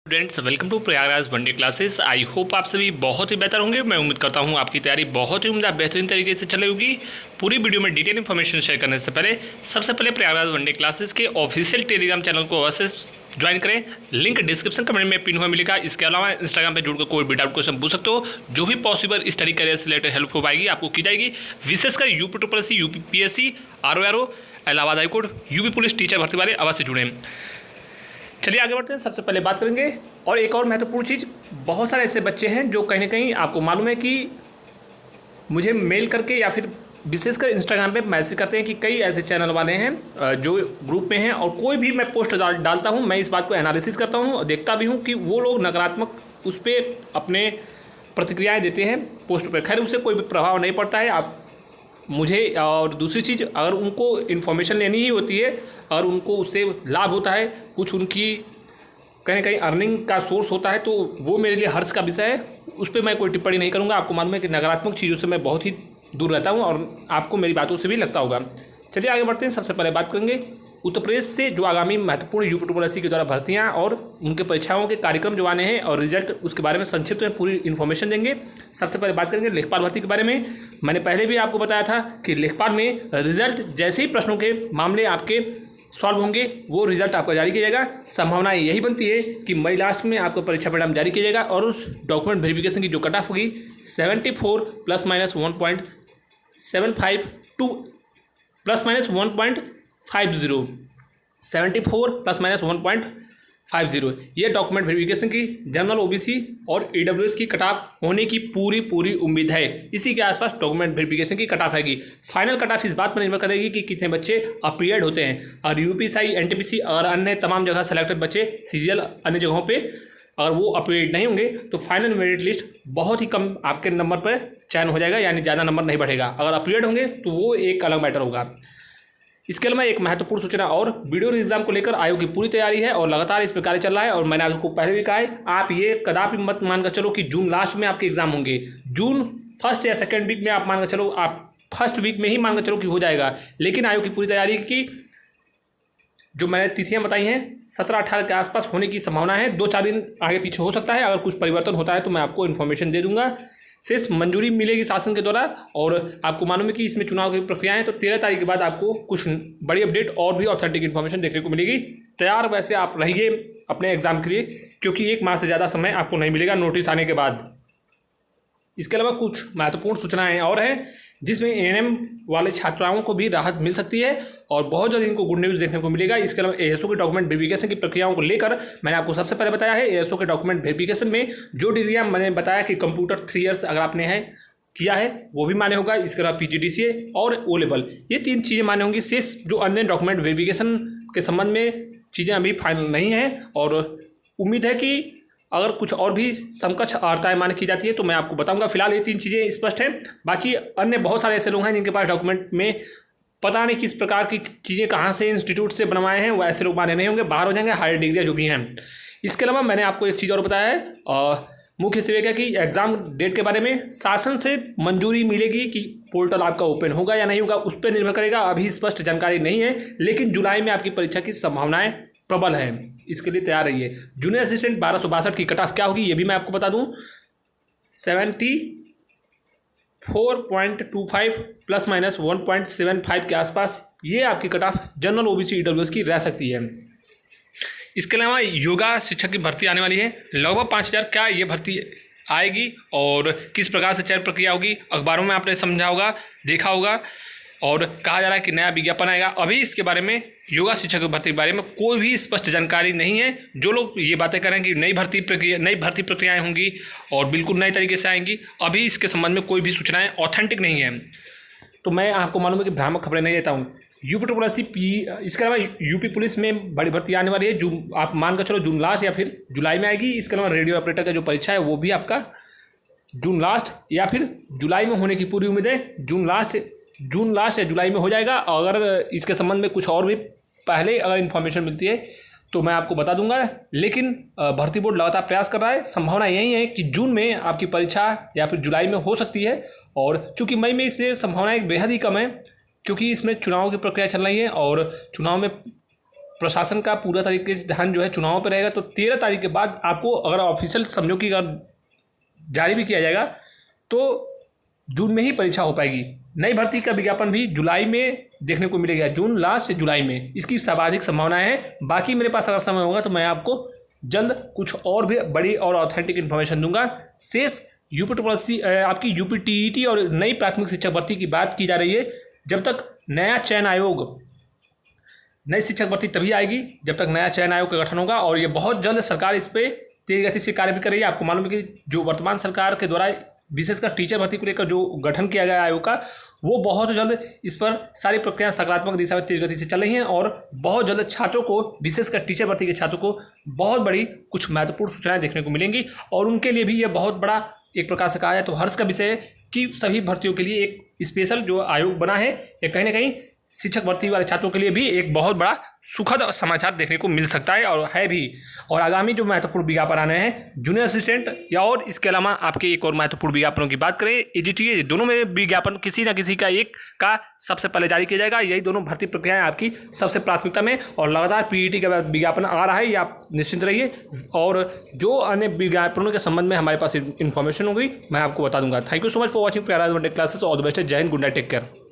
Students welcome to Prayagraj one day classes. I hope आप सभी बहुत ही बेहतर होंगे। मैं उम्मीद करता हूं आपकी तैयारी बहुत ही उम्दा बेहतरीन तरीके से चल होगी। पूरी वीडियो में डिटेल इन्फॉर्मेशन शेयर करने से पहले सबसे पहले प्रयागराज वनडे क्लासेस के ऑफिशियल टेलीग्राम चैनल को अवश्य ज्वाइन करें। लिंक डिस्क्रिप्शन कमेंट में पिन हुआ मिलेगा। इसके अलावा इंस्टाग्राम पर जुड़कर कोई भी डाउट क्वेश्चन पूछ सकते हो, जो भी पॉसिबल स्टडी करियर से रिलेटेड हेल्प हो पाएगी आपको की जाएगी। विशेषकर UP triple UPPSC, RO, Allahabad high court, UP police teacher भर्ती वाले अवश्य जुड़ें। चलिए आगे बढ़ते हैं। सबसे पहले बात करेंगे और एक और महत्वपूर्ण चीज़, बहुत सारे ऐसे बच्चे हैं जो कहीं ना कहीं आपको मालूम है कि मुझे मेल करके या फिर विशेषकर इंस्टाग्राम पे मैसेज करते हैं कि कई ऐसे चैनल वाले हैं जो ग्रुप में हैं और कोई भी मैं पोस्ट डालता हूं, मैं इस बात को एनालिसिस करता हूं और देखता भी हूं कि वो लोग नकारात्मक उस पर अपने प्रतिक्रियाएँ देते हैं पोस्ट पर। खैर उससे कोई भी प्रभाव नहीं पड़ता है आप मुझे। और दूसरी चीज़, अगर उनको इन्फॉर्मेशन लेनी ही होती है, अगर उनको उससे लाभ होता है, कुछ उनकी कहीं ना कहीं अर्निंग का सोर्स होता है, तो वो मेरे लिए हर्ष का विषय है। उस पर मैं कोई टिप्पणी नहीं करूँगा। आपको मालूम है कि नकारात्मक चीज़ों से मैं बहुत ही दूर रहता हूँ और आपको मेरी बातों से भी लगता होगा। चलिए आगे बढ़ते हैं। सबसे पहले बात करेंगे उत्तर प्रदेश से जो आगामी महत्वपूर्ण यूपी ट्रिपल के द्वारा भर्तियां और उनके परीक्षाओं के कार्यक्रम जो आने हैं और रिजल्ट, उसके बारे में संक्षिप्त में पूरी इन्फॉर्मेशन देंगे। सबसे पहले बात करेंगे लेखपाल भर्ती के बारे में। मैंने पहले भी आपको बताया था कि लेखपाल में रिजल्ट जैसे ही प्रश्नों के मामले आपके सॉल्व होंगे वो रिजल्ट आपका जारी किया जाएगा। संभावना यही बनती है कि मई लास्ट में आपको परीक्षा परिणाम जारी किया जाएगा और उस डॉक्यूमेंट वेरिफिकेशन की जो कट ऑफ होगी 74 ± 1.75 टू ±1.50 74 ± 1.50 ये डॉक्यूमेंट वेरिफिकेशन की जनरल ओबीसी और ईडब्ल्यूएस की कट ऑफ होने की पूरी उम्मीद है। इसी के आसपास डॉक्यूमेंट वेरिफिकेशन की कट ऑफ आएगी। फाइनल कट ऑफ इस बात पर निर्भर करेगी कि कितने बच्चे अपीयर्ड होते हैं और यूपीएससी, एनटीपीसी और अन्य तमाम जगह सेलेक्टेड बच्चे सीजीएल अन्य जगहों पे अगर वो अपीयर्ड नहीं होंगे तो फाइनल मेरिट लिस्ट बहुत ही कम आपके नंबर पर चयन हो जाएगा, यानी ज़्यादा नंबर नहीं बढ़ेगा। अगर अपीयर्ड होंगे तो वो एक अलग मैटर होगा। इसके अलावा एक महत्वपूर्ण सूचना और, वीडियो एग्जाम को लेकर आयोग की पूरी तैयारी है और लगातार इस पर कार्य चल रहा है। और मैंने आपको पहले भी कहा है, आप ये कदापि मत मानकर चलो कि जून लास्ट में आपके एग्जाम होंगे। जून फर्स्ट या सेकेंड वीक में आप मानकर चलो, आप फर्स्ट वीक में ही मानकर चलो कि हो जाएगा। लेकिन आयोग की पूरी तैयारी की जो मैंने तिथियां बताई हैं 17-18 के आसपास होने की संभावना है। 2-4 दिन आगे पीछे हो सकता है। अगर कुछ परिवर्तन होता है तो मैं आपको इन्फॉर्मेशन दे दूंगा। शेष मंजूरी मिलेगी शासन के द्वारा। और आपको मालूम है कि इसमें चुनाव की प्रक्रिया है, तो 13 तारीख के बाद आपको कुछ बड़ी अपडेट और भी ऑथेंटिक इन्फॉर्मेशन देखने को मिलेगी। तैयार वैसे आप रहिए अपने एग्जाम के लिए, क्योंकि 1 माह से ज़्यादा समय आपको नहीं मिलेगा नोटिस आने के बाद। इसके अलावा कुछ महत्वपूर्ण सूचनाएं और हैं जिसमें एएनएम वाले छात्राओं को भी राहत मिल सकती है और बहुत जल्द इनको गुड न्यूज़ देखने को मिलेगा। इसके अलावा एएसओ के डॉक्यूमेंट वेरिफिकेशन की प्रक्रियाओं को लेकर मैंने आपको सबसे पहले बताया है। एएसओ के डॉक्यूमेंट वेरिफिकेशन में जो डिग्रियां मैंने बताया कि कंप्यूटर 3 ईयर्स अगर आपने किया है वो भी मान्य होगा। इसके अलावा पीजीडीसीए और ओ लेवल, ये 3 चीज़ें मान्य होंगी। शेष जो अन्य डॉक्यूमेंट वेरिफिकेशन के संबंध में चीज़ें अभी फाइनल नहीं हैं और उम्मीद है कि अगर कुछ और भी समकक्ष वार्ताएं मान्य की जाती है तो मैं आपको बताऊंगा। फिलहाल ये 3 चीज़ें स्पष्ट हैं। बाकी अन्य बहुत सारे ऐसे लोग हैं जिनके पास डॉक्यूमेंट में पता नहीं किस प्रकार की चीज़ें कहाँ से इंस्टीट्यूट से बनवाए हैं, वो ऐसे लोग मान्य नहीं होंगे, बाहर हो जाएंगे। हायर डिग्रियाँ जो भी हैं। इसके अलावा मैंने आपको एक चीज़ और बताया है मुख्य सेविका की एग्ज़ाम डेट के बारे में। शासन से मंजूरी मिलेगी कि पोर्टल आपका ओपन होगा या नहीं होगा, उस पर निर्भर करेगा। अभी स्पष्ट जानकारी नहीं है, लेकिन जुलाई में आपकी परीक्षा की संभावनाएं प्रबल है। इसके लिए तैयार रहिए। जूनियर असिस्टेंट 1262 की कट ऑफ क्या होगी ये भी मैं आपको बता दूं। 74.25 ± 1.75 के आसपास ये आपकी cut off general OBC EWS की रह सकती है। इसके अलावा योगा शिक्षक की भर्ती आने वाली है। लगभग 5000 क्या ये भर्ती आएगी और किस प्रकार से चयन प्रक्रिया होगी, अखबारों में आपने समझा होगा, देखा होगा और कहा जा रहा है कि नया विज्ञापन आएगा। अभी इसके बारे में, योगा शिक्षक की भर्ती के बारे में कोई भी स्पष्ट जानकारी नहीं है। जो लोग ये बातें करें कि नई भर्ती प्रक्रियाएं होंगी और बिल्कुल नए तरीके से आएंगी, अभी इसके संबंध में कोई भी सूचनाएं ऑथेंटिक नहीं है। तो मैं आपको मालूम है कि भ्रामक खबरें नहीं देता हूँ। यूपी ट्रिपल इसके अलावा यूपी पुलिस में बड़ी भर्ती आने वाली है। जो आप मानकर चलो जून लास्ट या फिर जुलाई में आएगी। इसके अलावा रेडियो ऑपरेटर का जो परीक्षा है वो भी आपका जून लास्ट या फिर जुलाई में होने की पूरी उम्मीद है। जून लास्ट या जुलाई में हो जाएगा। अगर इसके संबंध में कुछ और भी पहले अगर इन्फॉर्मेशन मिलती है तो मैं आपको बता दूंगा। लेकिन भर्ती बोर्ड लगातार प्रयास कर रहा है। संभावना यही है कि जून में आपकी परीक्षा या फिर जुलाई में हो सकती है। और चूंकि मई में इसलिए संभावना बेहद ही कम है क्योंकि इसमें चुनाव की प्रक्रिया चल रही है और चुनाव में प्रशासन का पूरा तरीके से ध्यान जो है चुनाव पर रहेगा। तो 13 तारीख के बाद आपको अगर ऑफिशियल समझो कि अगर जारी भी किया जाएगा तो जून में ही परीक्षा हो पाएगी। नई भर्ती का विज्ञापन भी जुलाई में देखने को मिलेगा, जून लास्ट से जुलाई में, इसकी सर्वाधिक संभावनाएं हैं। बाकी मेरे पास अगर समय होगा तो मैं आपको जल्द कुछ और भी बड़ी और ऑथेंटिक इन्फॉर्मेशन दूंगा। शेष यूपी आपकी यूपी टीईटी और नई प्राथमिक शिक्षक भर्ती की बात की जा रही है। जब तक नया चयन आयोग, नई शिक्षक भर्ती तभी आएगी जब तक नया चयन आयोग का गठन होगा, और ये बहुत जल्द सरकार इस पर तेज गति से कार्य भी कर रही है। आपको मालूम है कि जो वर्तमान सरकार के द्वारा विशेषकर टीचर भर्ती को लेकर जो गठन किया गया आयोग का, वो बहुत जल्द इस पर सारी प्रक्रिया सकारात्मक दिशा में तेज गति से चल रही हैं, और बहुत जल्द छात्रों को, विशेषकर टीचर भर्ती के छात्रों को बहुत बड़ी कुछ महत्वपूर्ण सूचनाएं देखने को मिलेंगी। और उनके लिए भी ये बहुत बड़ा एक प्रकार से कहा जाए तो हर्ष का विषय है कि सभी भर्तियों के लिए एक स्पेशल जो आयोग बना है, ये कहीं ना कहीं शिक्षक भर्ती वाले छात्रों के लिए भी एक बहुत बड़ा सुखद समाचार देखने को मिल सकता है, और है भी। और आगामी जो महत्वपूर्ण विज्ञापन आने हैं जूनियर असिस्टेंट या और इसके अलावा आपके एक और महत्वपूर्ण विज्ञापनों की बात करें, एजीटीए, दोनों में विज्ञापन किसी न किसी का एक का सबसे पहले जारी किया जाएगा। यही दोनों भर्ती प्रक्रियाएं आपकी सबसे प्राथमिकता में, और लगातार पीईटी का विज्ञापन आ रहा है, ये आप निश्चिंत रहिए। और जो अन्य विज्ञापनों के संबंध में हमारे पास इन्फॉर्मेशन होगी मैं आपको बता दूंगा। Thank you so much for watching प्यारा one day classes. All the best. जय Hind, good night, take care.